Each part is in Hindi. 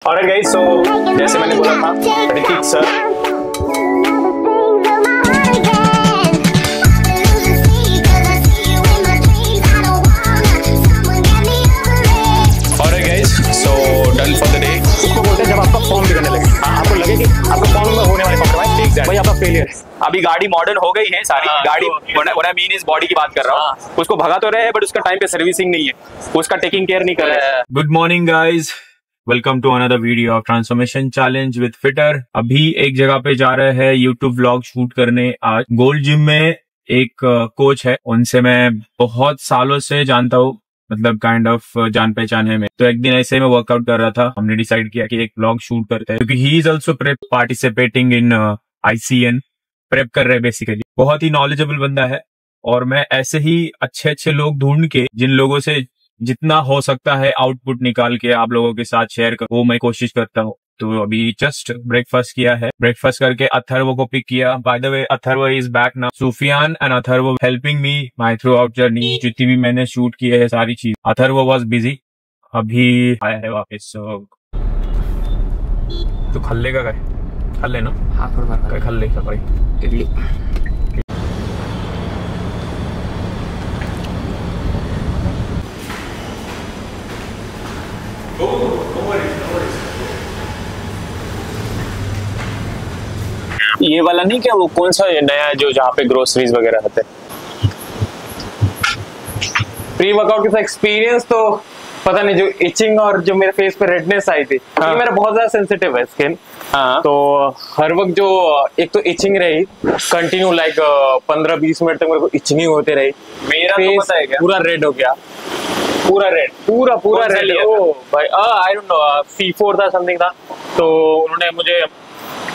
ऑलराइट गाइस, सो जैसे मैंने बोला था Hrithik sir alright guys, so done for the day. इसको बोलते हैं जब आपका फॉर्म बिगड़ने लगे, आपको लगे कि आपका फॉर्म में होने वाले कॉम्प्रोमाइज भाई आपका फेलियर है। अभी गाड़ी मॉडर्न हो गई है सारी गाड़ी, what I mean is body की बात कर रहा हूँ। उसको भगा तो रहे हैं बट उसका टाइम पे सर्विसिंग नहीं है, उसका टेकिंग केयर नहीं कर रहे हैं। Good morning guys, welcome to another video of transformation challenge with Fittr. अभी एक जगह पे जा रहे हैं यूट्यूब व्लॉग शूट करने। आज गोल्ड जिम में एक कोच है, उनसे मैं बहुत सालों से जानता हूँ, मतलब काइंड ऑफ जान पहचान है में। तो एक दिन ऐसे ही मैं वर्कआउट कर रहा था, हमने डिसाइड किया कि एक व्लॉग शूट करते हैं, क्योंकि he is also participating in ICN, prep कर रहे हैं बेसिकली। बहुत ही नॉलेजेबल बंदा है और मैं ऐसे ही अच्छे अच्छे लोग ढूंढ के, जिन लोगों से जितना हो सकता है आउटपुट निकाल के आप लोगों के साथ शेयर कर, वो मैं कोशिश करता हूँ। तो अभी जस्ट ब्रेकफास्ट किया है, ब्रेकफास्ट करके अथर्व को पिक किया। By the way Atharva is back now. Sufiyan and Atharva helping me my throughout journey. जितनी भी मैंने शूट की है सारी चीज, अथर्व वाज बिजी, अभी आया है वापस। तो खल्ले का खल्ले ना, हाँ थोड़ा खल्ले का भाई इडली। ये वाला नहीं क्या, वो कौन सा नया जो जहाँ पे ग्रोसरीज वगैरह होते हैं? प्री वर्कआउट का एक्सपीरियंस तो पता नहीं, जो इचिंग और जो मेरे फेस पे रेडनेस आई थी, हाँ। मेरा बहुत ज्यादा सेंसिटिव है स्किन। हाँ। तो हर वक्त जो एक तो इचिंग रही कंटिन्यू, लाइक 15-20 मिनट तक मेरे को इचिंग होते रही। मेरा तो पता है क्या, पूरा रेड हो गया, पूरा रेड, पूरा रेड। ओ भाई, आई डोंट नो, C4 था समथिंग था। तो उन्होंने मुझे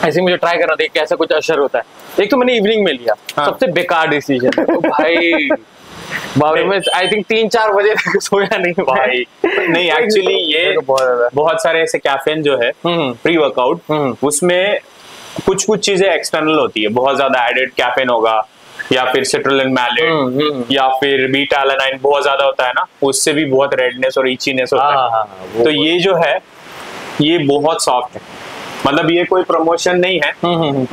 ऐसे मुझे ट्राई करना था कैसा कुछ असर होता है। एक तो मैंने इवनिंग में लिया, हाँ। सबसे बेकार डिसीजन। तो भाई बाबा में आई थिंक 3-4 बजे तक सोया नहीं भाई। नहीं एक्चुअली ये बहुत सारे ऐसे कैफेन जो है प्री वर्कआउट, उसमें कुछ चीजें एक्सटर्नल होती है। बहुत ज्यादा एडेड कैफेन होगा, या फिर सिट्रुलिन मैलेट, या फिर बीटा एलानाइन बहुत ज्यादा होता है ना, उससे भी बहुत रेडनेस और इचीनेस होता है। तो ये जो है ये बहुत सॉफ्ट है, मतलब ये कोई प्रमोशन नहीं है,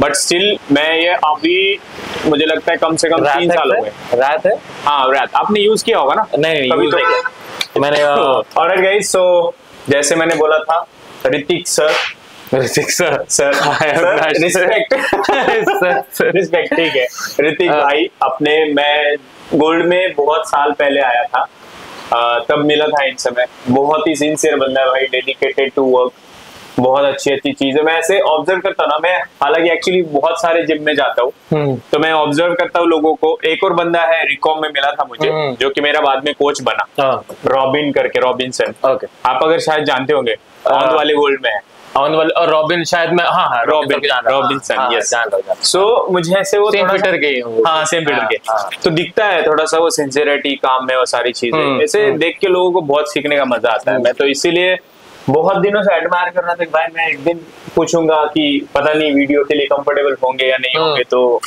बट स्टिल मैं ये अभी मुझे लगता है कम से कम 3 साल हो गए। रात है, हाँ रात। आपने यूज किया होगा ना? नहीं कभी तो नहीं मैंने। ऑलराइट गाइस, सो जैसे मैंने बोला था ऋतिक सर रिस्पेक्ट ठीक है। ऋतिक भाई अपने, मैं गोल्ड में बहुत साल पहले आया था, तब मिला था इन समय। बहुत ही सिंसियर बंदा है भाई, डेडिकेटेड टू वर्क, बहुत अच्छी चीज है। मैं ऐसे ऑब्जर्व करता ना, मैं हालांकि एक्चुअली बहुत सारे जिम में जाता हूँ, तो मैं ऑब्जर्व करता हूँ लोगों को। एक और बंदा है रिकॉम में मिला था मुझे, जो कि मेरा बाद में कोच बना, रॉबिन करके, रॉबिनसन। आप अगर शायद जानते होंगे, ऑन वाले गोल्ड में है। और रॉबिन शायद मैं, हाँ रॉबिनसन, यस। सो मुझे ऐसे वो सेम पीटर के, हाँ सेम पीटर के, तो दिखता है थोड़ा सा वो सिंसियरिटी, काम में वो सारी चीजें ऐसे देख के लोगों को बहुत सीखने का मजा आता है। मैं तो इसीलिए बहुत दिनों से एडमायर कर रहा था कि भाई मैं एक दिन पूछूंगा कि पता नहीं वीडियो के लिए कंफर्टेबल होंगे या नहीं होंगे। तो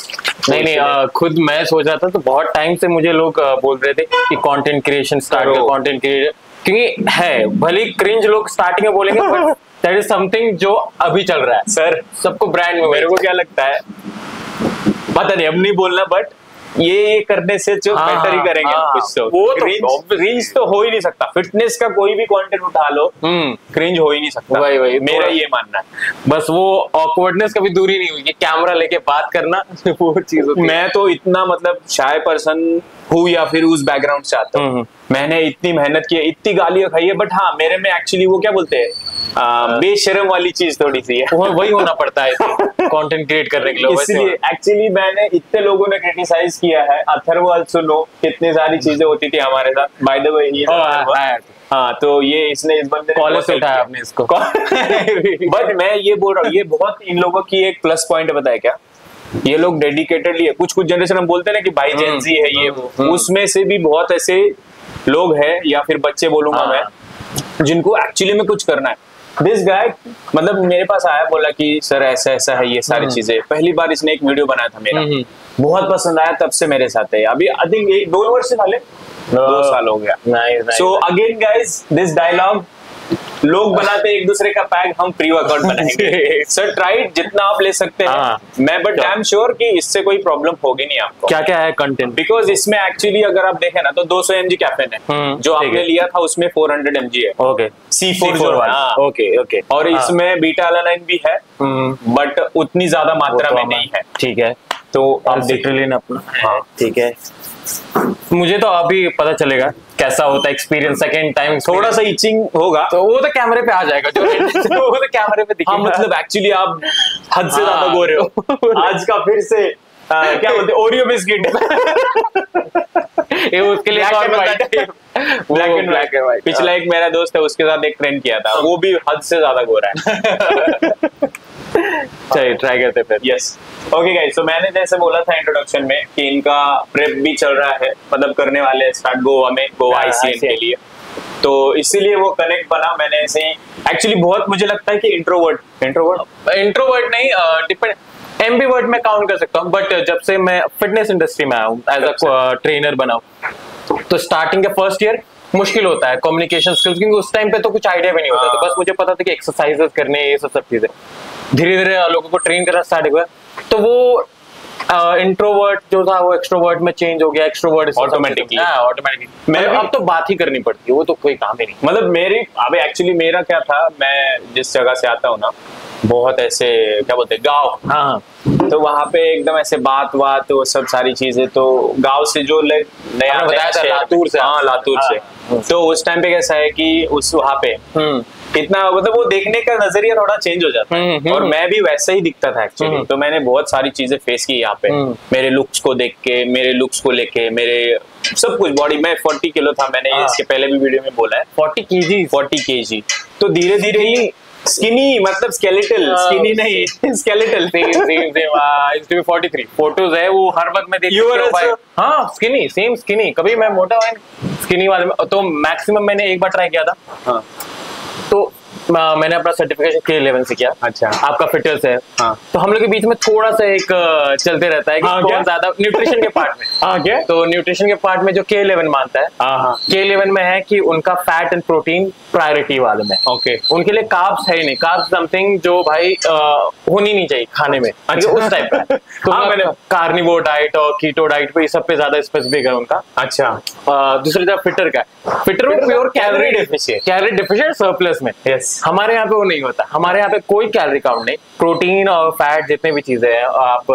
नहीं, खुद मैं सोच रहा था, तो बहुत टाइम से मुझे लोग बोल रहे थे कि कंटेंट क्रिएशन स्टार्ट कर, कंटेंट क्रिएशन, क्योंकि है भले क्रिंज लोग स्टार्टिंग में बोलेंगे, बट दैट इज समथिंग जो अभी चल रहा है सर। सबको ब्रांड में, मेरे को क्या लगता है पता नहीं, अब नहीं बोलना, बट ये करने से जो बेटर ही करेंगे कुछ। तो वो क्रिंज तो हो ही नहीं सकता। फिटनेस का कोई भी कंटेंट उठा लो, क्रिंज हो ही नहीं सकता। वही मेरा ये मानना है। बस वो ऑकवर्डनेस कभी दूरी नहीं हुई कि कैमरा लेके बात करना वो चीज होती है। मैं तो इतना मतलब शाय पर्सन हूँ, या फिर उस बैकग्राउंड से आता हूँ। मैंने इतनी मेहनत की है, इतनी गालियां खाई है, बट हाँ मेरे में एक्चुअली वो क्या बोलते हैं, बेशरम वाली चीज थोड़ी सी है। वही होना पड़ता है कंटेंट क्रिएट करने के लिए। इसलिए एक्चुअली मैंने, इतने लोगों ने क्रिटिसाइज किया है, अथर्व आल्सो नो, कितनी सारी चीजें होती थी हमारे साथ। बाय द वे ये हाँ, तो ये इसने इस बंदे कॉलेज से उठाया आपने इसको। बट मैं ये बोल रहा हूँ, ये बहुत इन लोगों की एक प्लस पॉइंट है, बताया क्या, ये लोग डेडिकेटेडली है। कुछ जनरेशन हम बोलते हैं ना कि भाई जेंजी है ये वो, उसमें से भी बहुत ऐसे लोग हैं, या फिर बच्चे बोलूंगा मैं, जिनको एक्चुअली में कुछ करना है। दिस गाय मतलब मेरे पास आया, बोला कि सर ऐसा ऐसा है ये सारी चीजें। पहली बार इसने एक वीडियो बनाया था मेरा, बहुत पसंद आया, तब से मेरे साथ है। अभी आई थिंक 2 वर्ष से पहले 2 साल हो गया। So again guys, this dialogue लोग बनाते हैं एक दूसरे का पैक, हम प्री वर्कआउट बनाएंगे। सर ट्राई जितना आप ले सकते हैं। मैं बट आई एम श्योर कि इससे कोई प्रॉब्लम होगी नहीं आपको। क्या क्या है कंटेंट? बिकॉज इसमें एक्चुअली अगर आप देखें ना तो 200 mg कैफीन है, जो आपने लिया था उसमें 400 mg है। ओके, C4 जो है। Okay okay. और इसमें बीटा एलानाइन भी है, बट उतनी ज्यादा मात्रा में नहीं है। ठीक है, तो आप सिट्रुलिन अपना। हाँ ठीक है, मुझे तो अभी पता चलेगा कैसा होता है एक्सपीरियंस सेकंड टाइम। थोड़ा सा इचिंग होगा तो वो तो कैमरे पे आ जाएगा, जो वो तो कैमरे पे दिखेगा। हाँ मतलब एक्चुअली आप हद से ज्यादा बोल रहे हो। आज का फिर से क्या बोलते हैं, ओरियो बिस्किट। ये उसके लिए ब्लैक एंड व्हाइट। पिछला एक मेरा दोस्त है, उसके साथ एक ट्रेंड किया था, वो भी हद से ज्यादा गोरा है। चलिए ट्राई करते फिर। यस ओके गाइस, तो मैंने जैसे बोला था इंट्रोडक्शन में कि इनका प्रेप भी चल रहा है, मतलब करने वाले स्टार्ट गोवा में, गोवा ICN के लिए, तो इसीलिए वो कनेक्ट बना। मैंने ऐसे ही एक्चुअली बहुत मुझे लगता है कि इंट्रोवर्ट नहीं, डिपेंड एम्बिवर्ट में काउंट कर सकता हूँ, बट जब से मैं फिटनेस इंडस्ट्री में आया हूँ एज अ ट्रेनर बना हूँ, तो स्टार्टिंग के फर्स्ट ईयर मुश्किल होता है कम्युनिकेशन स्किल्स, क्योंकि उस टाइम पे तो कुछ आइडिया भी नहीं होता। तो बस मुझे पता था कि एक्सरसाइजेस करने, ये सब चीजें। धीरे धीरे लोगों को ट्रेन करना स्टार्ट हुआ, तो वो इंट्रोवर्ट जो था वो एक्सट्रोवर्ट में चेंज हो गया। एक्सट्रोवर्ट ऑटोमेटिकली मैं अब तो बात ही करनी पड़ती है, वो तो कोई काम ही नहीं। मतलब मेरी अभी एक्चुअली मेरा क्या था, मैं जिस जगह से आता हूँ ना, बहुत ऐसे क्या बोलते हैं गाँव, हाँ, तो वहाँ पे एकदम ऐसे बात वो सब सारी चीजें, तो गांव से जो नया बताया था लातूर से। हाँ लातूर से। तो उस टाइम पे कैसा है कि उस वहाँ पे इतना मतलब वो देखने का नजरिया थोड़ा चेंज हो जाता है, और मैं भी वैसा ही दिखता था एक्चुअली। तो मैंने बहुत सारी चीजें फेस की यहाँ पे, मेरे लुक्स को देख के, मेरे लुक्स को लेके, मेरे सब कुछ बॉडी में 40 किलो था, मैंने इसके पहले भी वीडियो में बोला है 40 kg। तो धीरे धीरे ही स्किनी, मतलब स्केलेटल नहीं स्केलेटल 43 फोटोज है वो हर वक्त मैं देखता हूँ। हाँ स्किनी, सेम स्किनी, कभी मैं मोटा हुआ स्किनी वाले में। तो मैक्सिमम मैंने एक बार ट्राई किया था। हाँ। तो मैंने अपना सर्टिफिकेशन K11 से किया। अच्छा, आपका फिटनेस है। हाँ। तो हम लोग के बीच में थोड़ा सा एक चलते रहता है कि कौन ज्यादा न्यूट्रिशन के पार्ट में। हाँ क्या? तो न्यूट्रिशन के पार्ट में जो K11 मानता है, K11 में है कि उनका फैट एंड प्रोटीन प्रायोरिटी वाले में। ओके, उनके लिए कार्ब्स है ही नहीं, कार्ब्स समथिंग जो भाई होनी नहीं चाहिए खाने में। अच्छा, उस टाइप का। तो मैंने कार्निवोर डाइट और कीटो डाइट पे सब पे ज्यादा स्पेसिफिक है उनका। अच्छा, दूसरी तरफ फिटर का, फिटर में प्योर कैलोरी डेफिशिएंट सरप्लस में। यस, हमारे यहाँ पे वो नहीं होता। हमारे यहाँ पे कोई कैलोरी काउंट नहीं, प्रोटीन और फैट जितने भी चीजें हैं आप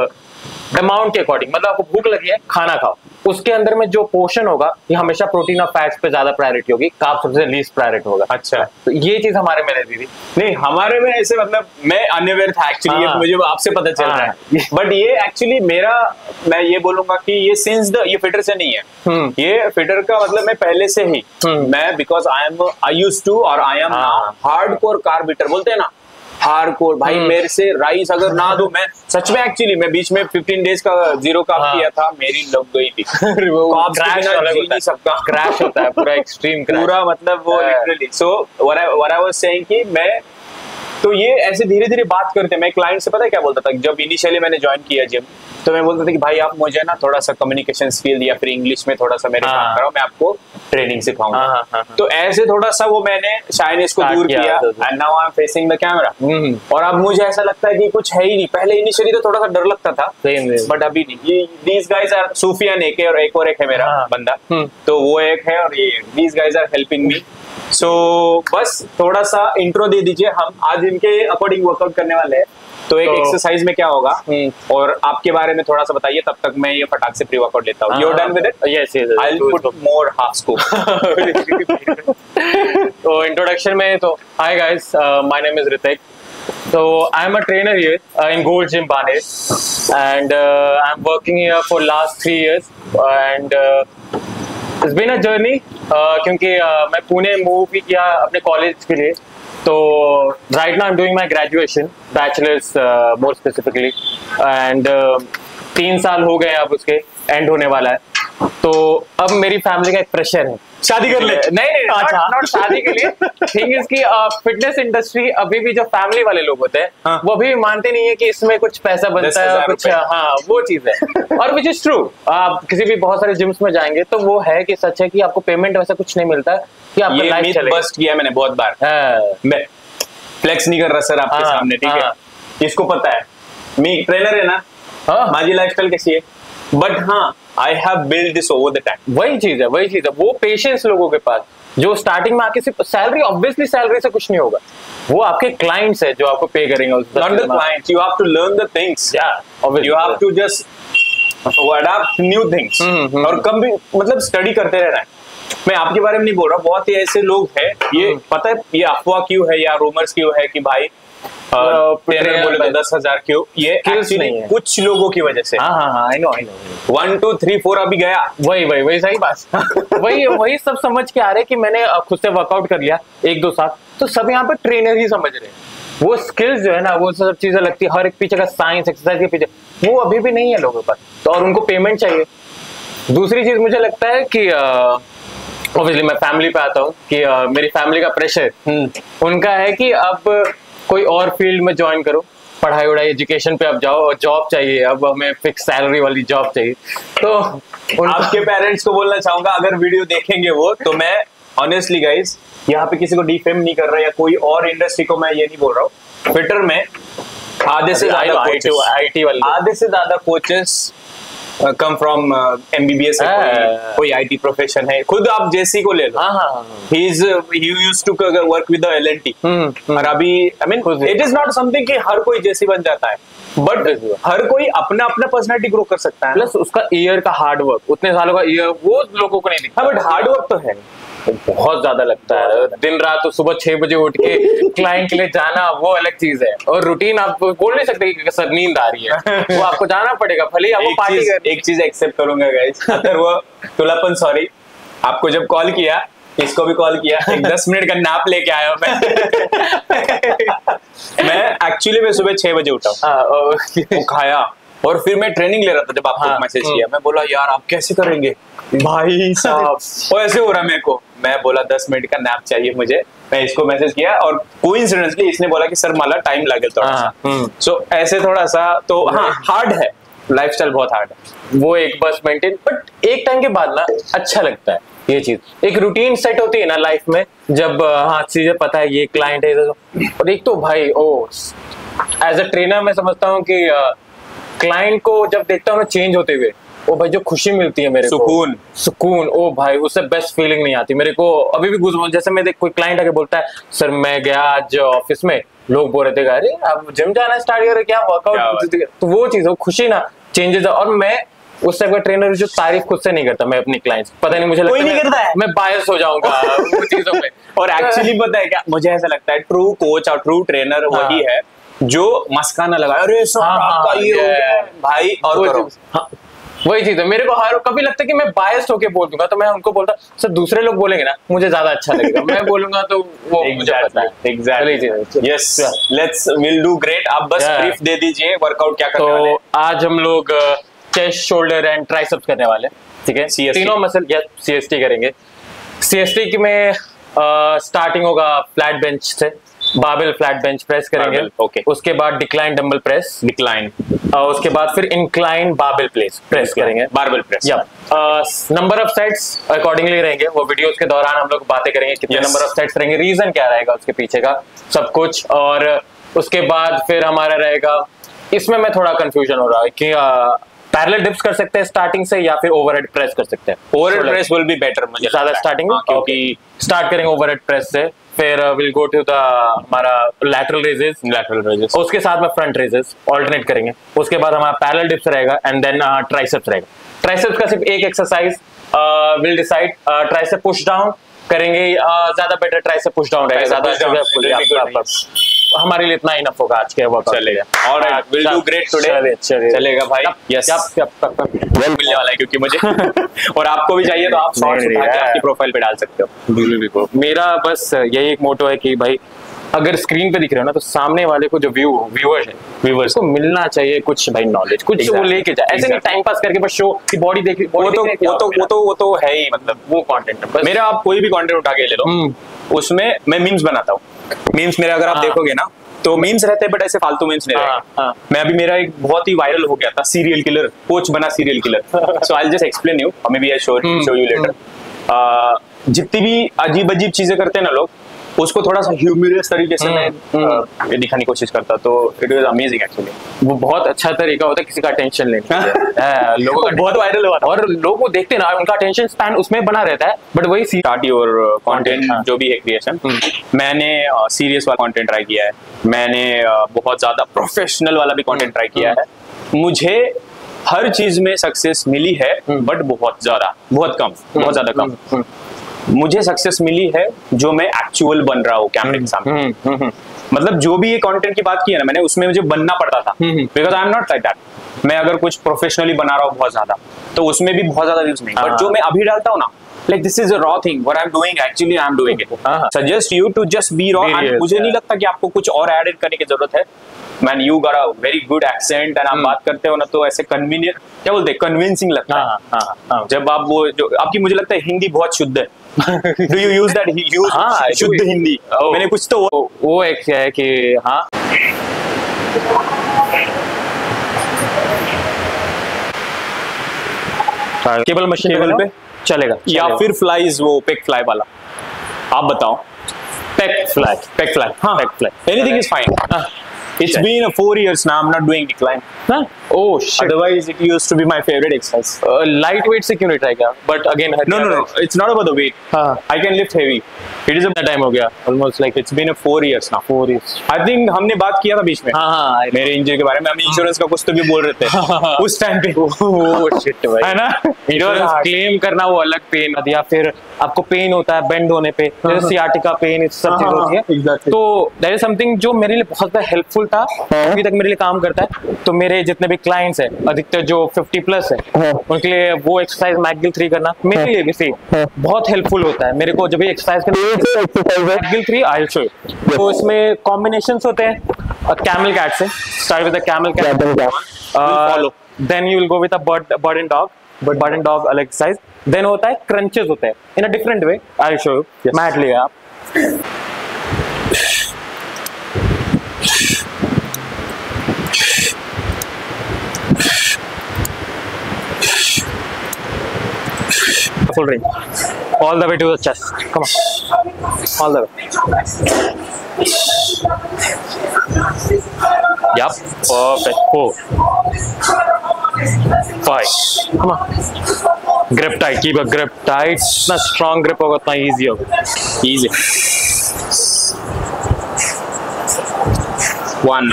अमाउंट के अकॉर्डिंग, मतलब आपको भूख लगी है खाना खाओ, उसके अंदर में जो पोर्शन होगा ये हमेशा प्रोटीन और फैट्स पे ज्यादा प्रायोरिटी होगी, कार्ब सबसे लीस्ट प्रायोरिटी होगा। अच्छा, तो ये चीज हमारे में रहती थी। नहीं हमारे में ऐसे, मतलब मैं अनअवेयर था एक्चुअली। हाँ, मुझे आपसे पता चल रहा है, बट ये एक्चुअली मेरा, मैं ये बोलूंगा कि ये सिंस ये फिटर से नहीं है। ये फिटर का मतलब मैं पहले से ही मैं, बिकॉज आई यूज्ड टू और I am now hardcore carb eater, बोलते हैं ना हार्डकोर। भाई मेरे से राइस अगर ना दो, मैं सच में एक्चुअली मैं बीच में 15 डेज का जीरो कार्ब किया था, मेरी लग गई थी। क्रैश होता है पूरा, एक्सट्रीम पूरा, मतलब वो literally. So what I was saying कि मैं, तो ये ऐसे धीरे धीरे बात करते हैं। मैं क्लाइंट से पता है क्या बोलता था, जब इनिशियली मैंने ज्वाइन किया जिम, तो मैं बोलता था कि भाई आप मुझे ना थोड़ा सा कम्युनिकेशन स्किल या फिर इंग्लिश में थोड़ा सा मेरे काम कराओ, मैं आपको ट्रेनिंग सिखाऊंगा। तो ऐसे थोड़ा सा वो मैंने शाइनेस को दूर किया, and now I am facing the camera. और अब मुझे ऐसा लगता है कि कुछ है ही नहीं। पहले इनिशियली तो थोड़ा सा डर लगता था, बट अभी नहीं। दीज गाइज आर सूफियान, एक है मेरा बंदा, तो वो एक है, और ये these guys are helping me. So बस थोड़ा सा इंट्रो दे दीजिए। हम आज इनके अकॉर्डिंग वर्कआउट करने वाले हैं, तो एक एक्सरसाइज में क्या होगा और आपके बारे में थोड़ा सा बताइए, तब तक मैं ये फटाक से प्री वर्कआउट लेता हूँ। You're done with it? Yes. I'll put more half scoop. तो इंट्रोडक्शन में तो hi guys, my name is Ritik. So I'm a trainer here in Gold Gym Baner, and I'm working here for last 3 years, and it's been a journey. क्योंकि मैं पुणे मूव भी किया अपने कॉलेज के लिए। तो right now I am doing my graduation, bachelors more specifically, and 3 साल हो गए अब उसके एंड होने वाला है। तो अब मेरी फैमिली का एक प्रेशर है, शादी कर ले। नहीं अच्छा। नॉट शादी के लिए। थिंग इज की फिटनेस इंडस्ट्री अभी भी जो फैमिली वाले लोग होते हैं हाँ। वो अभी भी मानते नहीं है कि इसमें कुछ पैसा बनता है, कुछ हाँ वो चीज है। और विच इज ट्रू, आप किसी भी बहुत सारे जिम्स में जाएंगे तो वो है कि सच है कि आपको पेमेंट वैसा कुछ नहीं मिलता है कि आपका ये लाइफ myth चलेगा। बस्ट किया मैंने बहुत बार। मैं फ्लेक्स नहीं कर रहा सर आपके हाँ, सामने, ठीक है, हाँ। इसको पता है मैं ट्रेनर है ना, हाँ माझी लाइफस्टाइल कैसी है, बट हाँ I have build this over the time. वही चीज है वो पेशेंस लोगों के पास जो स्टार्टिंग में आके सिर्फ सैलरी, ऑब्वियसली सैलरी से कुछ नहीं होगा, वो आपके क्लाइंट्स है जो आपको पे करेंगे। Not the clients, you have to learn the things, you have to just adopt new things, और कम भी मतलब स्टडी करते रहना है। मैं आपके बारे में नहीं बोल रहा, बहुत ही ऐसे लोग हैं, ये पता है ये अफवाह क्यों है या रूमर्स क्यों है कि भाई ट्रेनर बोले तो 10,000 क्यों, ये एक्चुअली कुछ लोगों की वजह से। हाँ आई नो 1 2 3 4 अभी गया, वही सही बात। वही सब समझ के आ रहे कि मैंने खुद से वर्कआउट कर लिया 1-2 साल, तो सब यहाँ पे ट्रेनर ही समझ रहे हैं। वो स्किल्स जो है ना, वो सब चीजें लगती है, हर एक पीछे का साइंस एक्सरसाइज के पीछे, वो अभी भी नहीं है लोगों के पास, तो और उनको पेमेंट चाहिए। दूसरी चीज मुझे लगता है कि ऑब्वियसली मैं फैमिली पे आता हूँ कि मेरी फैमिली का प्रेशर उनका है कि अब कोई और फील्ड में ज्वाइन करो, पढ़ाई वढ़ाई एजुकेशन पे अब जाओ, और जॉब चाहिए, अब हमें फिक्स सैलरी वाली जॉब चाहिए। तो आपके पेरेंट्स को बोलना चाहूंगा अगर वीडियो देखेंगे वो, तो मैं ऑनेस्टली गाइस यहाँ पे किसी को डिफेम नहीं कर रहा या कोई और इंडस्ट्री को मैं ये नहीं बोल रहा हूँ, फिटर में आधे से ज्यादा कोचेस कम फ्रॉम MBBS है, कोई IT प्रोफेशन है। खुद आप जेसी को ले लो, he used to work with the LNT, और अभी I mean it is not something कि हर कोई जेसी बन जाता है, बट हर कोई अपना अपना पर्सनालिटी ग्रो कर सकता है। प्लस उसका ईयर का हार्ड वर्क, उतने सालों का ईयर, वो लोगों को नहीं दिखता। बट हार्ड वर्क तो है, बहुत ज्यादा लगता है, दिन रात तो सुबह 6 बजे उठ के क्लाइंट के लिए जाना, वो अलग चीज है। और रूटीन आप बोल नहीं सकते कि सर नींद आ रही है, वो आपको जाना पड़ेगा, भले ही आपको पार्टी कर। एक चीज एक्सेप्ट करूंगा गाइस, अगर वो तुलापन सॉरी आपको जब कॉल किया, इसको भी कॉल किया, एक 10 मिनट का नैप लेके आया मैं एक्चुअली मैं सुबह 6 बजे उठा, वो खाया और फिर मैं ट्रेनिंग ले रहा था जब आपको मैसेज किया। मैं बोला यार आप कैसे करेंगे भाई साहब, वो ऐसे हो रहा मेरे को। मैं बोला 10 मिनट का नैप चाहिए मुझे, मैं इसको मैसेज किया और कोइंसिडेंटली इसने बोला कि सर मला टाइम लागेल थोड़ा सा। सो ऐसे थोड़ा सा तो हाँ हार्ड है, लाइफस्टाइल बहुत हार्ड है, वो एक बस मेंटेन, बट एक टाइम के बाद ना अच्छा लगता है ये चीज। एक रूटीन सेट होती है ना लाइफ में, जब हाँ चीजें पता है ये क्लाइंट है, और एक तो भाई एज अ ट्रेनर मैं समझता हूँ कि क्लाइंट को जब देखता हूँ मैं चेंज होते हुए, ओ भाई जो खुशी मिलती है मेरे को, सुकून, ओ भाई उससे बेस्ट फीलिंग नहीं आती मेरे को। अभी भी गुजर, जैसे मैं कोई क्लाइंट आके बोलता है सर मैं गया आज ऑफिस में, लोग बोल रहे थे अरे आप जिम जाना स्टार्ट कर रहे क्या, वर्कआउट, तो वो चीज वो खुशी ना चेंजेस। और मैं उस टाइप का ट्रेनर जो तारीफ खुद से नहीं करता मैं अपनी क्लाइंट्स, पता नहीं मुझे लगता नहीं करता है, मैं बायस हो जाऊंगा वो चीजों में। और एक्चुअली पता है क्या, मुझे ऐसा लगता है ट्रू कोच और ट्रू ट्रेनर वही है जो मस्काना लगाए, अरे आपका ये हो गया भाई, और करो। वही चीज है, मेरे को हर कभी लगता है कि मैं बायस्ड होके बोल दूंगा, तो मैं उनको बोलता सर दूसरे लोग बोलेंगे ना मुझे ज्यादा अच्छा लगेगा, मैं बोलूंगा तो वो मुझे पता है। Exactly, yes, let's will do great. आप बस ब्रीफ दे दीजिए वर्कआउट क्या करने वाले हैं। आज हम लोग चेस्ट, शोल्डर एंड ट्राइसेप्स करने वाले, ठीक है, तीनों मसल, या CST करेंगे। CST में स्टार्टिंग होगा फ्लैट बेंच से, बारबेल फ्लैट बेंच प्रेस करेंगे, ओके। उसके बाद डिक्लाइन डंबल प्रेस, डिक्लाइन, उसके बाद फिर इंक्लाइन बारबेल प्रेस करेंगे, barbell press. Number of sets accordingly रहेंगे, वो वीडियोस के दौरान हम लोग बातें करेंगे कितने नंबर ऑफ सेट्स रहेंगे, रीजन क्या रहेगा उसके पीछे का सब कुछ। और उसके बाद फिर हमारा रहेगा, इसमें मैं थोड़ा कंफ्यूजन हो रहा है कि पैरेलल डिप्स कर सकते हैं स्टार्टिंग से या फिर ओवरहेड प्रेस कर सकते हैं। Overhead press will be better मुझे ज्यादा स्टार्टिंग, क्योंकि स्टार्ट करेंगे ओवरहेड प्रेस से, फिर विल गो टू द हमारा लैटरल रेजेस, उसके साथ में फ्रंट रेजेस ऑल्टरनेट करेंगे। उसके बाद हमारा पैरेलल डिप्स रहेगा एंड देन ट्राइसेप्स रहेगा। ट्राइसेप्स का सिर्फ एक exercise will decide, tricep push down करेंगे, ज्यादा बेटर ट्राइसेप पुश डाउन रहेगा, ज्यादा हमारे लिए इतना इनफ होगा आज के वर्कआउट। चलेगा, alright, will do great today. चलेगा भाई, यस, मिलने वाला है क्योंकि मुझे और आपको भी चाहिए तो आप शॉर्ट्स उठा के आपकी प्रोफाइल पे डाल सकते हो। मेरा बस यही एक मोटो है कि भाई अगर स्क्रीन पे दिख रहे हो ना तो सामने वाले को जो व्यूअर्स को मिलना चाहिए कुछ भाई नॉलेज, कुछ वो लेके जाए, ऐसे नहीं टाइम पास करके बस शो की बॉडी देख, वो तो है ही, मतलब वो कंटेंट है। मेरा आप कोई भी कंटेंट उठा के ले लो, उसमें मैं मीम्स बनाता हूँ। मीम्स मेरा अगर आप देखोगे ना तो मीम्स रहते हैं, बट ऐसे फालतू मीम्स नहीं रहते। मैं अभी मेरा एक बहुत ही वायरल हो गया था, सीरियल किलर, कोच बना serial killer. So I will just explain you, maybe I show you later. जितनी भी अजीब अजीब चीजें करते हैं ना लोग, उसको थोड़ा सा ह्यूमरस तरीके से मैं दिखाने की कोशिश करता, तो इट वाज अमेजिंग एक्चुअली। वो बहुत अच्छा तरीका होता है किसी का अटेंशन लेने का। लोगों का बहुत वायरल हुआ था और लोग वो देखते हैं ना, उनका अटेंशन स्पैन उसमें बना रहता है। बट वही स्टार्ट योर कंटेंट जो भी है क्रिएशन, मैंने सीरियस वाला कंटेंट ट्राई किया है, मैंने बहुत ज्यादा प्रोफेशनल वाला भी कंटेंट ट्राई किया है। मुझे हर चीज में सक्सेस मिली है, बट बहुत ज्यादा कम। मुझे सक्सेस मिली है जो मैं एक्चुअल बन रहा हूँ कैमरे के सामने। मतलब जो भी ये कंटेंट की बात की है ना मैंने, उसमें मुझे बनना पड़ता था, because I am not like that. मैं अगर कुछ प्रोफेशनली बना रहा हूँ बहुत ज्यादा, तो उसमें भी बहुत ज्यादा व्यूज नहीं, बट जो मैं अभी डालता हूँ ना, like this is a raw thing what I'm doing, actually I'm doing it. Suggest you to just be raw, and मुझे नहीं लगता कि आपको कुछ और एडिट करने की जरूरत है। Man, you got a very good accent, and आप बात करते हो ना तो ऐसे कन्वीनियंट, क्या बोलते हैं, कन्विंसिंग लगता है। जब आप वो जो आपकी, मुझे लगता है हिंदी बहुत शुद्ध है। Do you use that? शुद्ध हिंदी। मैंने कुछ तो वो एक है कि हाँ, केबल मशीन केबल पे चलेगा, या फिर फ्लाइज, वो पेक फ्लाई वाला, आप बताओ। पेक फ्लाई, हाँ, anything is fine. It's been 4 years now. I'm not doing decline. Huh? Oh shit. Otherwise, it used to be my favorite exercise. Lightweight से क्यों नहीं try किया? But again, no. It's not about the weight. I can lift heavy. It is a time हो गया. Almost like it's been 4 years now. 4 years. I think हमने बात किया था बीच में। हाँ, मेरे इंजरी के बारे में, हम इंश्योरेंस का कुछ तो भी बोल रहे थे उस टाइम पे। Oh shit भाई। है ना? क्लेम करना वो अलग पेन, या फिर आपको पेन होता है बेंड होने पे, जैसे सियाटिका पेन, इस सब चीज होती है। तो that is something जो मेरे लिए बहुत ज्यादा हेल्पफुल था, अभी तक मेरे लिए काम करता है। तो मेरे जितने भी क्लाइंट्स हैं, अधिकतर जो 50+ है, उनके लिए वो एक्सरसाइज मैकगिल 3 करना मेरे लिए भी सही बहुत हेल्पफुल होता है। मेरे को जब ये एक्सरसाइज करना, McGill 3 I will show you. तो इसमें कॉम्बिनेशंस होते हैं कैमल कैट से, start with the camel cat, then you will go with a bird and dog अलग एक्सरसाइज, देन होता है क्रंचेस होते हैं in a different way, I will show you. Mat लिया आप, full range, all the way to the chest. Come on, all the way. Yup, perfect. 4, 5. Come on. Grip tight. Keep a grip tight. जितना strong grip होगा उतना easy होगा. Easy. 1.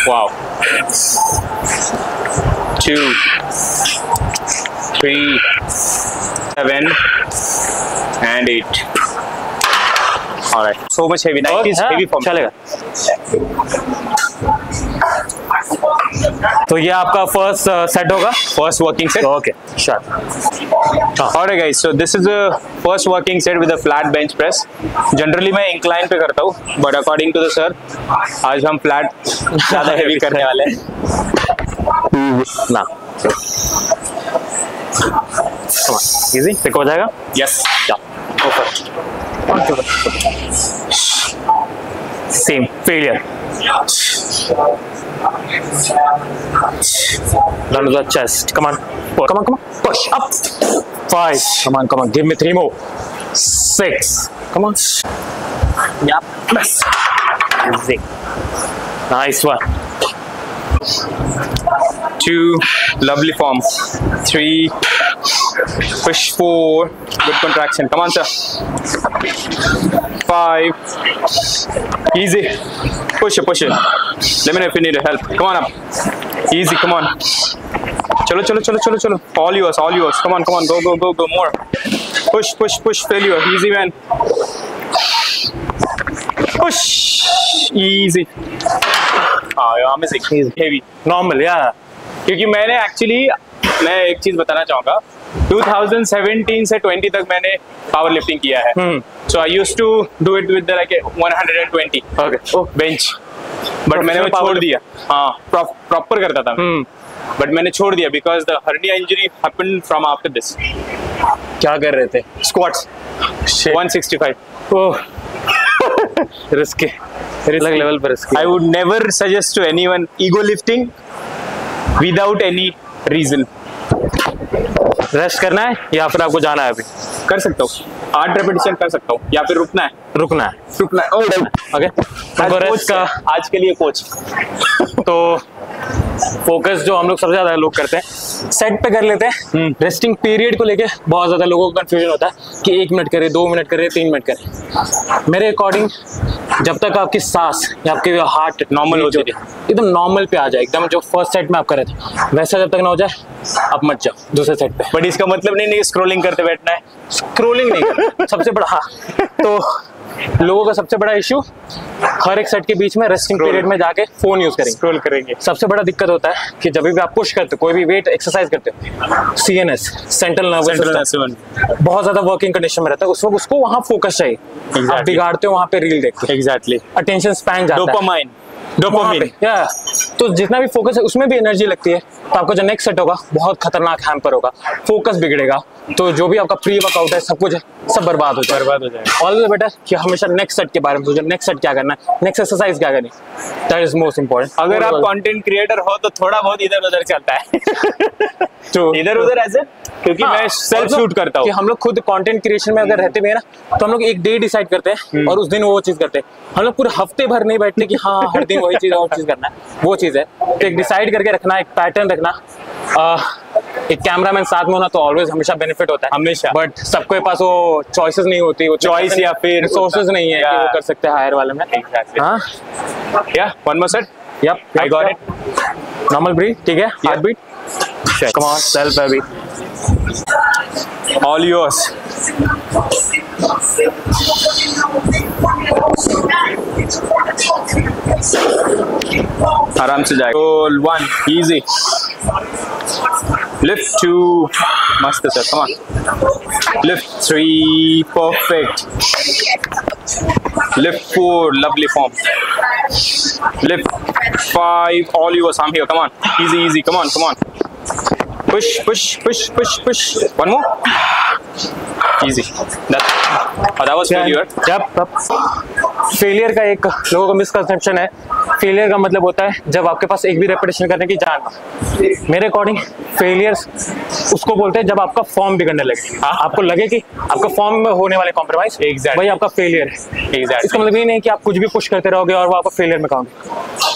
Wow. 2, 3, 7 and 8. All right. So much heavy. 90 is heavy for me. चलेगा। तो ये आपका फर्स्ट सेट होगा, First working set. Okay shot. Alright guys, so this is the first working set with a flat bench press. Generally मैं incline पे करता हूँ, but according to the sir, आज हम flat ज़्यादा heavy करने वाले हैं। ना come on, easy, pick हो जाएगा। Yes. Yeah. Go first. Same failure. Down to the chest. Come on. Come on. Push up. 5. Come on. Give me 3 more. 6. Come on. Yep. Press. Easy. Nice one. 2, lovely form. 3, push 4, good contraction. Come on, sir. 5, easy. Push it. Let me know if you need help. Come on up. Easy. Come on. Chalo. All yours. Come on. Go. More. Push. Failure. Easy, man. Push. Easy. Amazing. Easy. Heavy. Normal, yeah. क्योंकि मैं एक चीज बताना चाहूंगा, 2017 से 20 तक मैंने पावर लिफ्टिंग किया है। So I used to do it with like 120 bench, but मैंने वो छोड़ दिया। हाँ, प्रॉपर करता था, बट मैंने छोड़ दिया because the hernia injury happened from after this. क्या कर रहे थे? स्क्वाट्स 165। ओह रिस्की, अलग लेवल पर risky. I would never suggest to anyone ego lifting without any reason. Rest करना है या फिर आपको जाना है? अभी कर सकता हूँ, 8 रेपिटेशन कर सकता हूँ, या फिर रुकना है। रुकना है। ओके, रेस्ट का आज के लिए कोच। तो फोकस जो हम लोग सबसे ज्यादा लोग करते हैं सेट पे कर लेते हैं। रेस्टिंग पीरियड को लेके बहुत ज्यादा लोगों को कंफ्यूजन होता है कि 1 मिनट करे, 2 मिनट करे, 3 मिनट करे। मेरे अकॉर्डिंग जब तक आपकी सांस या आपकी हार्ट नॉर्मल हो जाए, एकदम नॉर्मल पे आ जाए, एकदम जो फर्स्ट सेट में आप करे थे वैसा जब तक ना हो जाए आप मत जाओ दूसरे सेट पे। बट इसका मतलब नहीं स्क्रोलिंग करते बैठना है। स्क्रोलिंग नहीं करना सबसे बड़ा। हाँ, तो लोगों का सबसे बड़ा इश्यू हर एक सेट के बीच में रेस्टिंग पीरियड में जाके फोन यूज करेंगे, स्क्रॉल करेंगे। सबसे बड़ा दिक्कत होता है कि जब भी आप पुश करते हो, कोई भी वेट एक्सरसाइज करते हो, सीएनएस सेंट्रल नर्वस सिस्टम बहुत ज्यादा वर्किंग कंडीशन में रहता है, उस वक्त उसको वहां फोकस चाहिए। आप बिगाड़ते हो वहां पे रील देखते हो। एग्जैक्टली, अटेंशन स्पैन जाता है, डोपामाइन। तो जितना भी फोकस है उसमें भी एनर्जी लगती है, तो आपका जो नेक्स्ट सेट होगा बहुत खतरनाक हैम्पर होगा, फोकस बिगड़ेगा, तो जो भी आपका प्री वर्कआउट है सब कुछ सब बर्बाद हो जाएगा। ऑलवेज बेटर कि हमेशा नेक्स्ट सेट के बारे में सोचो, नेक्स्ट सेट क्या करना है, नेक्स्ट एक्सरसाइज क्या करनी, दैट इज मोस्ट इंपॉर्टेंट। अगर आप कंटेंट क्रिएटर हो तो थोड़ा बहुत इधर उधर चलता है। तो इधर उधर ऐसे, क्योंकि मैं सेल्फ शूट करता हूँ। हम लोग खुद कंटेंट क्रिएशन में अगर रहते भी है ना, तो हम लोग एक डे डिसाइड करते हैं और उस दिन वो चीज करते हैं। हम लोग पूरे हफ्ते भर नहीं बैठते कि हाँ हर दिन वही चीज और चीज करना है, वो चीज है। तो एक डिसाइड करके रखना, एक पैटर्न रखना। एक कैमरामैन साथ में होना तो ऑलवेज हमेशा बेनिफिट होता है, हमेशा। बट सबके पास वो चॉइसेस नहीं होती, वो चॉइस या फिर रिसोर्सेज नहीं है कि वो कर सकते हैं हायर वाले में। हाँ, yeah one more set, yup I got it. Normal breath, ठीक है, heart beat, come on, self baby, all yours. आराम से जाएगा। Roll 1 easy, lift 2 मस्त sir, come on, lift 3 perfect, lift 4 lovely form, lift 5 all yours, I'm here, come on, easy, come on, push, one more, easy, that was failure। Failure का एक लोगों का मिसकंसेप्शन है, फेलियर का मतलब होता है जब आपके पास एक भी रेपिटेशन करने की जान ना। मेरे अकॉर्डिंग फेलियर्स उसको बोलते हैं जब आपका फॉर्म बिगड़ने लगे, आपको लगे कि आपका फॉर्म में होने वाले कॉम्प्रोमाइज, वही आपका फेलियर है। इसका मतलब ये नहीं कि आप कुछ भी पुश करते रहोगे और वो आपका फेलियर में कहोगे,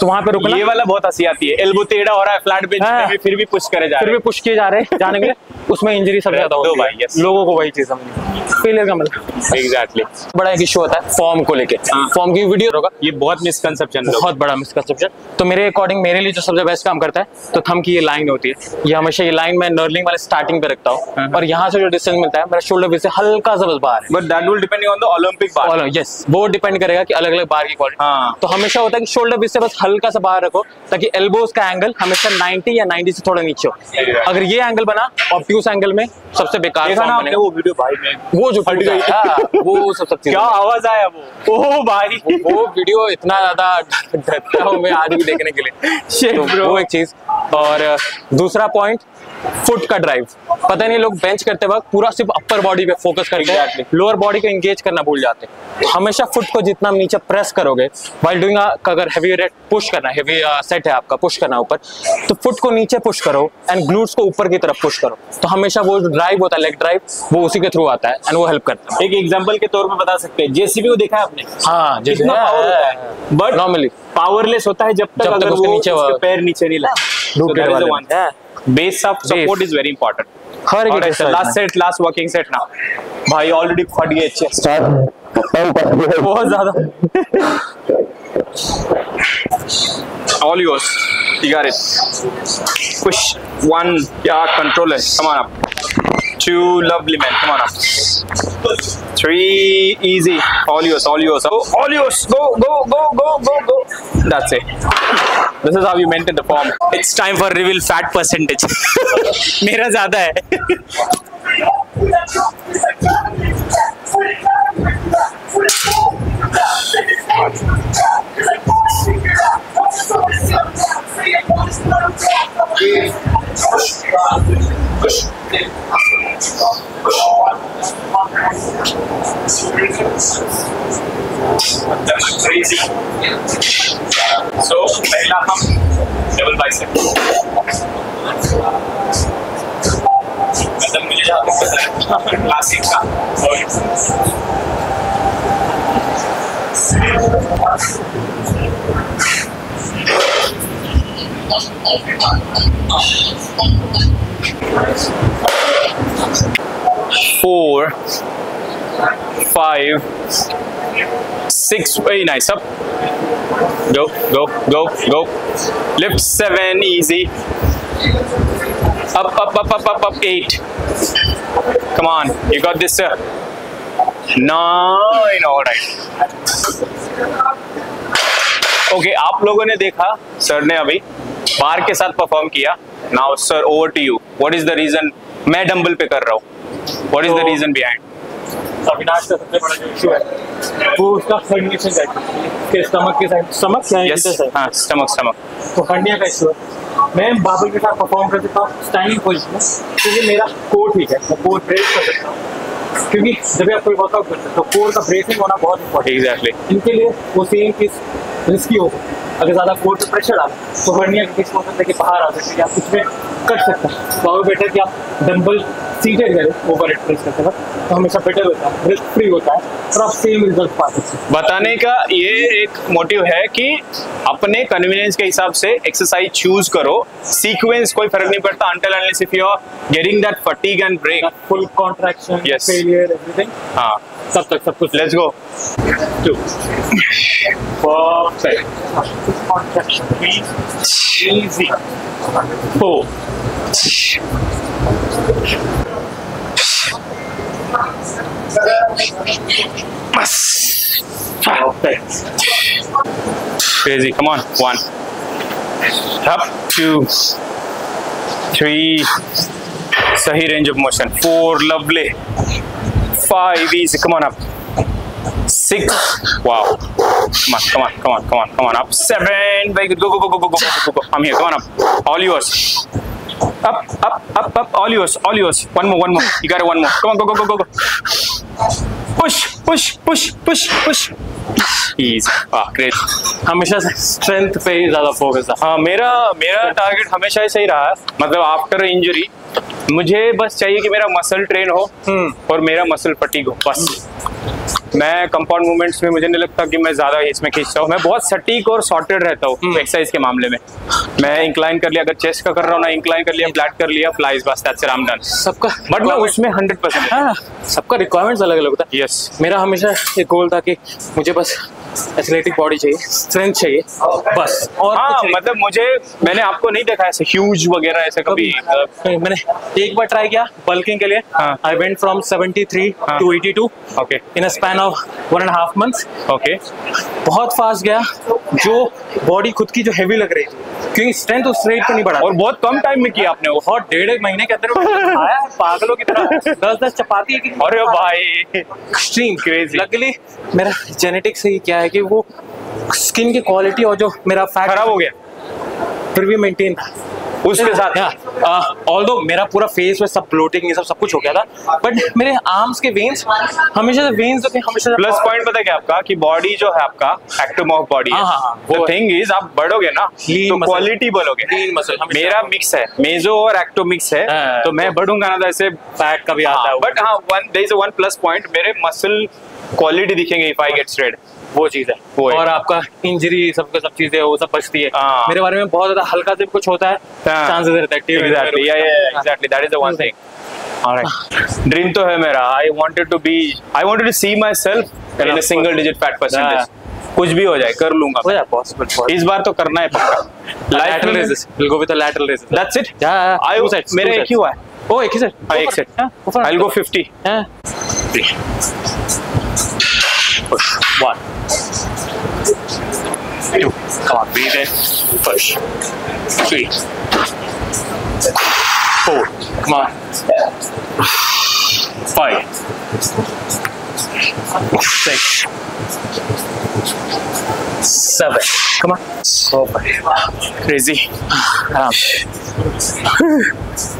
तो वहां पे रुकना। ये वाला बहुत हंसी आती है, एल्बो टेढ़ा हो रहा है फ्लैट बेंच पे, फिर भी पुश किए जा रहे हैं जाने के लिए, उसमें इंजरी सबसे ज्यादा होती है। लोगों को वही चीज समझनी, फेलियर का मतलब एग्जैक्टली बड़ा एक इशू होता है फॉर्म को लेके। फॉर्म की वीडियो होगा, ये बहुत मिसकंसेप्शन, बहुत बड़ा मिसकंसेप्शन। तो मेरे अकॉर्डिंग मेरे लिए जो सबसे बेस्ट काम करता है तो थंब की ये लाइन होती है, ये हमेशा ये लाइन मैं नर्लिंग वाले स्टार्टिंग पे रखता हूँ, और यहाँ से जो डिस्टेंस मिलता है मेरा शोल्डर बेस से हल्का सा बस बाहर है। But that will depending on the Olympic bar. Yes, वो डिपेंड करेगा कि अलग अलग बार की क्वालिटी। तो हमेशा होता है कि शोल्डर बेस से बस हल्का सा बाहर रखो, ताकि एल्बोज का एंगल हमेशा 90 या 90 से थोड़ा नीचे हो। अगर ये एंगल बना ऑब्ट्यूस एंगल में सबसे बेकार वो वीडियो भाई में वो जो फट गई, वो सब क्या आवाज आया वो भाई, वो वीडियो इतना ज्यादा डरता हूँ मैं आज भी देखने के लिए। तो वो एक चीज, और दूसरा पॉइंट फुट का ड्राइव। पता नहीं लोग बेंच करते वक्त पूरा सिर्फ अपर बॉडी पे फोकस करते हैं, लोअर बॉडी को एंगेज करना भूल जाते हैं। तो हमेशा फुट को जितना नीचे प्रेस करोगे व्हाइल डूइंग, अगर हेवी रेट पुश करना, हेवी सेट है आपका पुश करना ऊपर, तो फुट को नीचे पुश करो एंड ग्लूट्स को ऊपर की तरफ पुश करो। तो हमेशा वो जो ड्राइव होता है लेग ड्राइव, वो उसी के थ्रू आता है एंड वो हेल्प करता है। एक एग्जांपल के तौर पे बता सकते हैं, जेसीबी को देखा है आपने? हाँ, जितना पावर होता है, बट नॉर्मली पावरलेस होता है जब तक अगर वो उसके पैर नीचे नहीं लाए। Base of support is very important. हर एक last working set now. भाई already फट गए chest बहुत ज्यादा। All yours. You got it. Push 1, yeah, control it. Come on up. 2, lovely man. Come on up. 3, easy. All yours. Oh, all yours. Go. That's it. This is how you maintain the form. It's time for reveal fat percentage. मेरा ज़्यादा है. 3 So पहला हम डबल बाइसेप मतलब मुझे जहाँ तक पता है क्लासिक का 4, 5, 6. Very nice. Up. Go, go, go, go. Lift 7. Easy. Up, up, up, up, up, up. 8. Come on. You got this, sir. 9. All right. Okay. आप लोगों ने देखा सर ने अभी बार के साथ परफॉर्म किया. Now, sir, over to you. What is the reason? मैं डंबल पे कर रहा हूँ. What is the reason behind? Avinash का सबसे बड़ा जो इशू है वो उसका हर्निएशन का है, स्टमक के साइड, स्टमक या Yes. हाँ, stomach. तो हर्निया का इशू है. मैं बाबल के साथ परफॉर्म कर सकता हूँ स्टैंडिंग पोजीशन में क्योंकि मेरा कोर ठीक है, मैं कोर ब्रेक कर सकता हूँ क्योंकि जब भी आप कोई वर्कआउट करते हैं तो कोर का ब्रेसिंग होना बहुत इंपॉर्टेंट. Exactly. इनके लिए वो सेम चीज रिस्की हो सकती है. अगर ज़्यादा कोर पे प्रेशर आए तो हर्निया के केस हो सकता है कि बाहर आ सकते हैं, आप कुछ में कट सकते हैं. तो बेटर कि आप डंबल सीटेड करें ओवर हेड प्रेस करते वक्त, तो हमेशा बेटर होता है, रिस्क फ्री होता है और आप सेम रिजल्ट पा सकते हैं. बताने का ये एक मोटिव है कि अपने कन्वीनियंस के हिसाब से एक्सरसाइज चूज करो. सीक्वेंस कोई फर्क नहीं पड़ता until unless if you are getting that fatigue and break. Full contraction, Yes. Failure, everything. हाँ, सब तक सब कुछ. Let's go. 2 perfect. Contraction 3 easy. 4 perfect. Crazy. Come on. 1. Up. 2. 3. सही range of motion. 4. Lovely. 5. Easy. Come on up. 6. Wow. Come on. Up. 7. Very good. Go. I'm here. Come on up. All yours. Up. All yours. One more. You got it. One more. Come on. Go. Push. Easy. Great. हमेशा स्ट्रेंथ पे ही ज्यादा फोकस है. हाँ, मेरा टारगेट हमेशा ही सही रहा है. मतलब आफ्टर इंजरी मुझे बस चाहिए कि मेरा मसल ट्रेन हो और मेरा मसल फटीग हो. बस मैं कंपाउंड मूवमेंट्स में मुझे नहीं लगता कि मैं ज्यादा इसमें खींचता हूँ. मैं बहुत सटीक और सॉर्टेड रहता हूँ एक्सरसाइज के मामले में. मैं इंक्लाइन कर लिया, अगर चेस्ट का कर रहा हूँ ना, इंक्लाइन कर लिया, फ्लैट कर लिया, फ्लाइज, बस that's it, I am done. सबका बट मैं उसमें 100%. हाँ, सबका रिक्वायरमेंट्स अलग अलग होता है. यस. मेरा हमेशा एक गोल था कि मुझे बस एथलेटिक बॉडी चाहिए, स्ट्रेंथ चाहिए, बस. और हाँ, मतलब मैंने आपको नहीं देखा ऐसे ह्यूज वगैरह ऐसे कभी. मैंने एक बार ट्राई किया बल्किंग के लिए. I went from 73 to 82 okay. In a span of 1.5 months. Okay. बहुत फास्ट गया, जो बॉडी खुद की जो हेवी लग रही थी क्योंकि स्ट्रेंथ उस रेट पे नहीं बढ़ा. और बहुत कम टाइम में किया आपने वो. बहुत 1.5 महीने के अंदर आया पागलों की तरह 10 चपाती है कि. अरे भाई, एक्सट्रीम क्रेजी. लकीली मेरा जेनेटिक्स से ही क्या है कि वो स्किन की क्वालिटी और जो मेरा फैट खराब हो गया फिर भी मेंटेन था उसके साथ. ऑल्दो मेरा पूरा फेस में सब ब्लोटिंग ये सब कुछ हो गया था, बट मेरे आर्म्स के वेन्स हमेशा से वेन्स जो थे हमेशा. प्लस पॉइंट पता है क्या आपका, कि बॉडी जो है आपका एक्टोमॉर्फ बॉडी है. वो थिंग इज आप बढ़ोगे ना तो क्वालिटी बोलोगे. लीन मसल मेरा मिक्स है, मेजो और एक्टो मिक्स है. तो मैं बढ़ूंगा ना तो ऐसे फैट का भी आता है. बट हाँ, there is one plus point, मेरे मसल क्वालिटी दिखेंगे इफ आई गेट स्ट्रेट. वो चीज है. और आपका इंजरी सब चीजें वो सब बचती है. मेरे बारे में बहुत ज्यादा हल्का से कुछ होता है, चांसेस रहता है. Exactly, that is the one thing. Alright. Dream तो है मेरा. I wanted to see myself in a single digit fat percentage. कुछ भी हो जाए कर लूंगा. हो जाए पॉसिबल. इस बार तो करना है पक्का. lateral raises. We'll go with the lateral raises. That's it. Yeah. मेरा एक ही हुआ है. Oh, एक ही सेट. हाँ, एक set. I'll go 50. 1 2 Come on, breathe in. Push. 3, 4. Come on. 5, 6, 7. Come on. Crazy.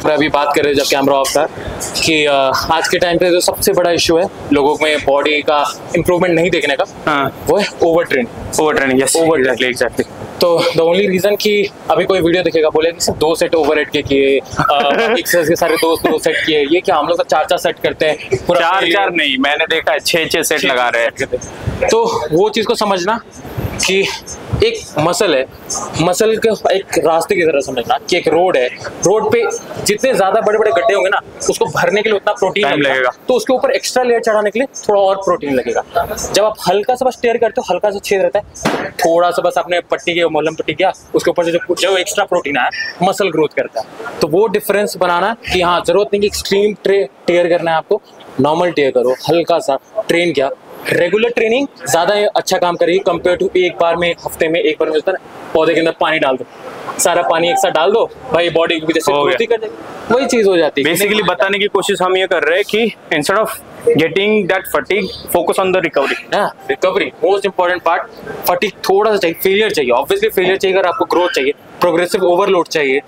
मैं अभी बात कर रहे जब कैमरा ऑफ था कि आज के टाइम पे जो सबसे बड़ा इशू है लोगों में बॉडी का इम्प्रूवमेंट नहीं देखने का, वो है ओवर ट्रेनिंग। Yes, exactly. तो द ओनली रीजन कि अभी कोई वीडियो दिखेगा बोले कि सिर्फ 2 सेट ओवर हेड के किए, एक्सरसाइज के सारे 2 सेट किए, ये क्या हम लोग 4 सेट करते हैं? 4 नहीं, मैंने देखा है 6 सेट लगा रहे हैं। तो वो चीज को समझना कि एक मसल है, मसल के एक रास्ते की तरह समझना कि एक रोड है, रोड पे जितने ज्यादा बड़े बड़े गड्ढे होंगे ना उसको भरने के लिए उतना प्रोटीन लगेगा, तो उसके ऊपर एक्स्ट्रा लेयर चढ़ाने के लिए थोड़ा और प्रोटीन लगेगा। जब आप हल्का सा बस टेयर करते हो, हल्का सा छेद रहता है, थोड़ा सा बस आपने पट्टी के मलहम पट्टी किया, उसके ऊपर से जो एक्स्ट्रा प्रोटीन आया मसल ग्रोथ करता है। तो वो डिफरेंस बनाना कि हाँ जरूरत नहीं कि एक्सट्रीम टेयर करना है आपको, नॉर्मल टेयर करो, हल्का सा ट्रेन किया। रेगुलर ट्रेनिंग ज्यादा अच्छा काम करेगी कंपेयर टू एक बार में, हफ्ते में एक बार में पौधे के अंदर पानी डाल दो, सारा पानी एक साथ डाल दो भाई, बॉडी की जैसे ग्रोथ ही कर देगी, वही चीज हो जाती है। बेसिकली बताने की कोशिश हम ये कर रहे हैं कि instead of getting that fatigue, focus on the recovery. Recovery most important part. Fatigue थोड़ा सा चाहिए, फेलियर चाहिए, ऑब्वियसली फेलियर चाहिए अगर आपको ग्रोथ चाहिए, प्रोग्रेसिव ओवरलोड चाहिए,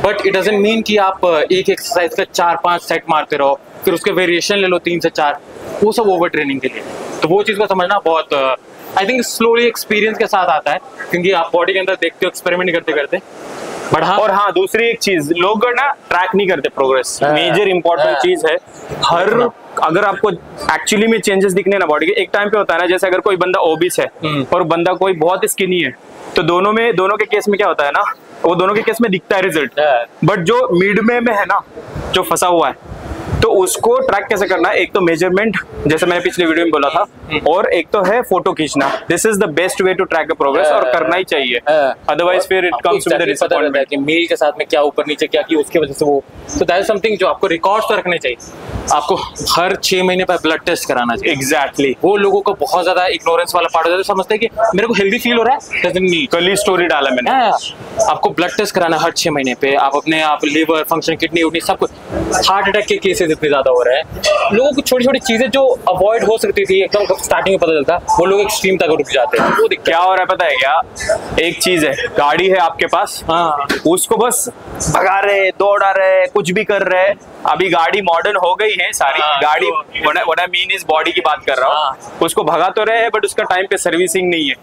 बट इट डजंट मीन कि आप एक एक्सरसाइज का 4-5 सेट मारते रहो, फिर उसके वेरिएशन ले लो 3 से 4, वो सब ओवर ट्रेनिंग के लिए। तो वो चीज को समझना बहुत आई थिंक स्लोली एक्सपीरियंस के साथ आता है, क्योंकि आप बॉडी के अंदर देखते हो एक्सपेरिमेंट करते करते। बट हाँ, और हाँ दूसरी एक चीज, लोग ना ट्रैक नहीं करते प्रोग्रेस, मेजर इंपॉर्टेंट चीज है। हर अगर आपको एक्चुअली में चेंजेस दिखने ना बॉडी के, एक टाइम पे होता है ना, जैसे अगर कोई बंदा ओबिस है और बंदा कोई बहुत स्किनी है, तो दोनों के केस में क्या होता है ना, वो दोनों के केस में दिखता है रिजल्ट, बट जो मिड में है ना, जो फंसा हुआ है, तो उसको ट्रैक कैसे करना है? एक तो मेजरमेंट, जैसे मैंने पिछले वीडियो में बोला था, और एक तो है फोटो खींचना। This is the best way to track the progress, और करना ही चाहिए, अदरवाइज फिर it comes with the disappointment कि मील के साथ में क्या ऊपर नीचे क्या की, उसकी वजह से वो। तो दैट इज समथिंग जो आपको रिकॉर्ड्स तो रखने चाहिए, आपको हर 6 महीने पर ब्लड टेस्ट कराना चाहिए। एग्जैक्टली। वो लोगों को बहुत ज्यादा इग्नोरेंस वाला पार्ट होता है, समझते हैं कि मेरे को हेल्दी फील हो रहा है, डजंट नीड। कल ही स्टोरी डाला मैंने, आपको ब्लड टेस्ट कराना हर 6 महीने पे। आप अपने लिवर फंक्शन, किडनी उडनी सब कुछ। हार्ट अटैक के केसेस इतने ज्यादा हो रहे हैं, लोगों को छोटी छोटी चीजें जो अवॉइड हो सकती थी एकदम स्टार्टिंग में पता चलता, वो लोग एक्सट्रीम तक रुक जाते हैं। वो क्या हो रहा है पता है क्या? एक चीज है, गाड़ी है आपके पास, उसको बस भगा रहे, दौड़ा रहे, कुछ भी कर रहे। अभी गाड़ी मॉडर्न हो गई है सारी, गाड़ी what I mean is body की बात कर रहा हूँ, उसको भगा तो रहे हैं बट उसका टाइम पे सर्विसिंग नहीं है,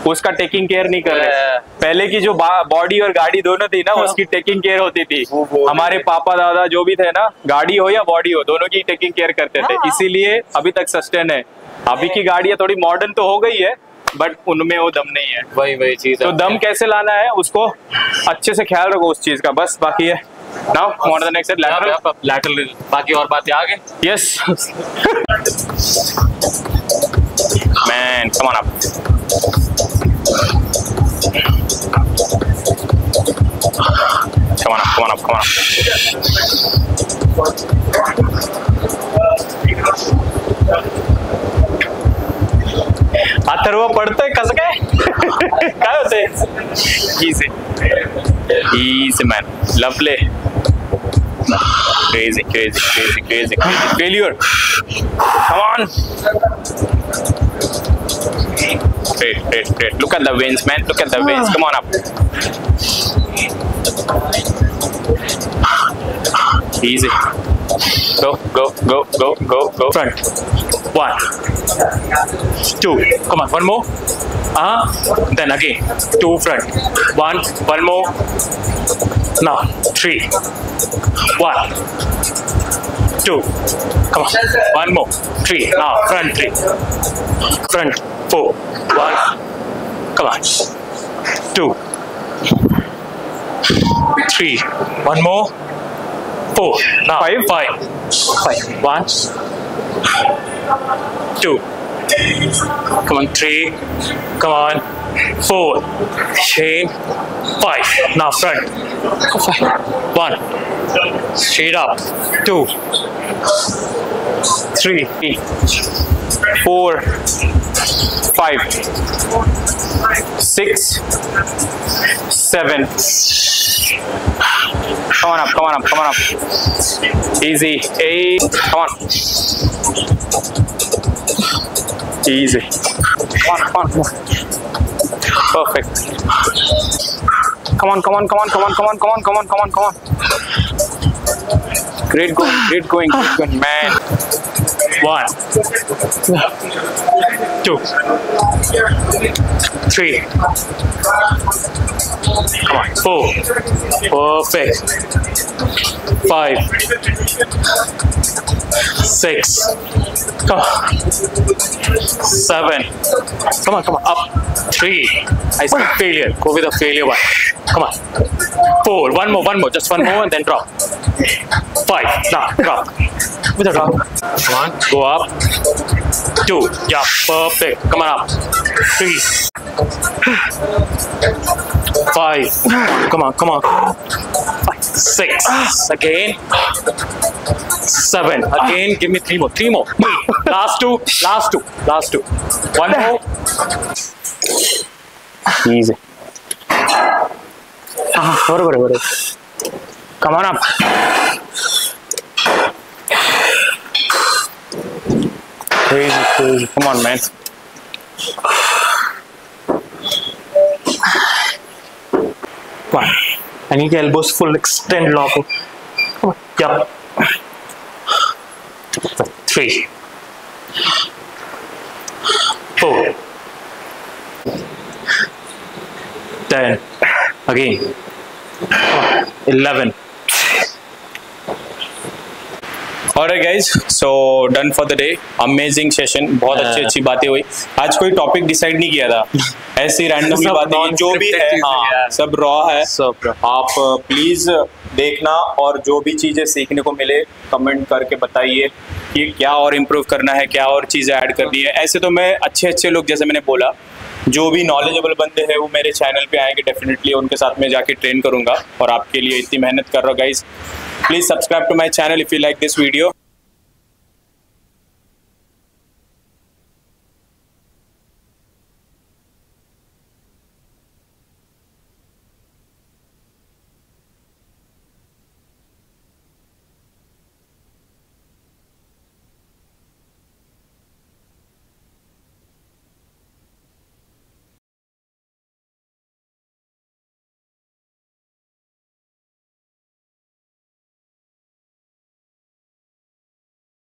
उसका टेकिंग केयर नहीं कर रहे। पहले की जो बॉडी और गाड़ी दोनों थी ना, उसकी टेकिंग केयर होती थी। हमारे पापा दादा जो भी थे ना, गाड़ी हो या बॉडी हो, दोनों की टेकिंग केयर करते थे, इसीलिए अभी तक सस्टेन है। अभी की गाड़ियां थोड़ी मॉडर्न तो हो गई है, बट उनमें वो दम नहीं है। वही चीज तो दम कैसे लाना है, उसको अच्छे से ख्याल रखो उस चीज का, बस। बाकी है now on to the next set, lateral बाकी और बातें आगे। Yes man, come on up, come on up. Atharva पडतोय कसं काय? काय होतंय? Easy man, lovely. Crazy. Failure. Come on. Great. Look at the veins, man. Look at the veins. Come on up. Easy. Go. Front. 1, 2. Come on, one more. Then again. 2 front. 1 more. Now 3. 1, 2. Come on. 1 more. 3. Now front 3. Front 4. 1. Come on. 2. 3. 1 more. 4. Now 5. 1, 2. Come on. 3. Come on. 4. Chain. 5. Now front. 1. Straight up. 2. 3. 4. 5, 6, 7. Come on up, come on up, come on up. Easy. 8. Come on. Easy. Come on, come on, come on. Perfect. Come on, come on, come on, come on, come on, come on, come on, come on, come on. Great going, great going, man. 1, 2, 3. Come on, 4. Perfect. 5, 6. Come on. 7. Come on, come on. Up. 3. I said failure. Go with a failure one. Come on. 4. One more. Just one more and then drop. 5. Now drop. With a drop. Come on. Go up. 2. Yeah. Perfect. Come on up. 3. 5. Come on. Come on. 6. Again. 7. Again. Give me 3 more. 3 more. Last two. Last two. Last two. One more. Easy. Good. Come on up. Crazy. Come on, man. One. I need your elbows full. Extend lock. Come on. Yup. 3. 4. 10. Again. 11. Alright guys, so done for the day. Amazing session. बहुत अच्छी बातें हुई. आज कोई टॉपिक डिसाइड नहीं किया था. ऐसी रैंडमली बातें जो भी है, हाँ, सब रॉ है. आप प्लीज देखना और जो भी चीजें सीखने को मिले कमेंट करके बताइए कि क्या और इम्प्रूव करना है, क्या और चीजें ऐड करनी है. ऐसे तो मैं अच्छे लोग, जैसे मैंने बोला, जो भी नॉलेजेबल बंदे हैं वो मेरे चैनल पे आएंगे डेफिनेटली. उनके साथ में जाके ट्रेन करूंगा और आपके लिए इतनी मेहनत कर रहा हूँ guys. Please subscribe to my channel if you like this video.